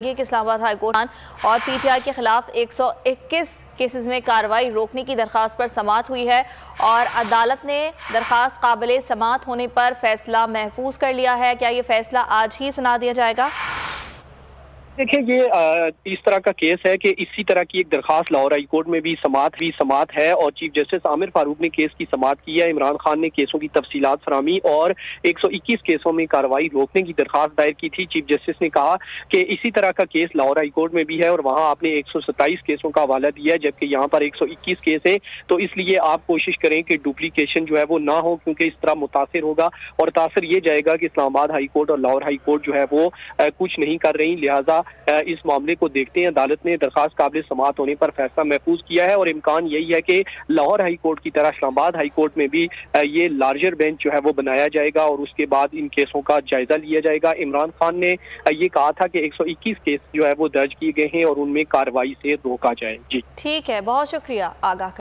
कि इस्लामाबाद हाईकोर्ट और पीटीआई के खिलाफ 121 केसेस में कार्रवाई रोकने की दरखास्त पर समाअत हुई है और अदालत ने दरखास्त काबिल समाअत होने पर फैसला महफूज कर लिया है। क्या ये फैसला आज ही सुना दिया जाएगा? देखिए, ये इस तरह का केस है कि इसी तरह की एक दरखास्त लाहौर हाई कोर्ट में भी समाअत है और चीफ जस्टिस आमिर फारूक ने केस की समाअत की है। इमरान खान ने केसों की तफसीलात फरामी और 121 केसों में कार्रवाई रोकने की दरखास्त दायर की थी। चीफ जस्टिस ने कहा कि इसी तरह का केस लाहौर हाई कोर्ट में भी है और वहाँ आपने 127 केसों का हवाला दिया है, जबकि यहाँ पर 121 केस है। तो इसलिए आप कोशिश करें कि डुप्लीकेशन जो है वो ना हो, क्योंकि इस तरह मुतासिर होगा और तासर ये जाएगा कि इस्लामाबाद हाई कोर्ट और लाहौर हाई कोर्ट जो है वो कुछ नहीं कर रही। लिहाजा इस मामले को देखते हैं अदालत ने दरखास्त काबिल समाअत होने पर फैसला महफूज किया है और इम्कान यही है कि लाहौर हाई कोर्ट की तरह इस्लामाबाद हाई कोर्ट में भी ये लार्जर बेंच जो है वो बनाया जाएगा और उसके बाद इन केसों का जायजा लिया जाएगा। इमरान खान ने ये कहा था कि 121 केस जो है वो दर्ज किए गए हैं और उनमें कार्रवाई से रोका जाए। जी ठीक है, बहुत शुक्रिया आगाह।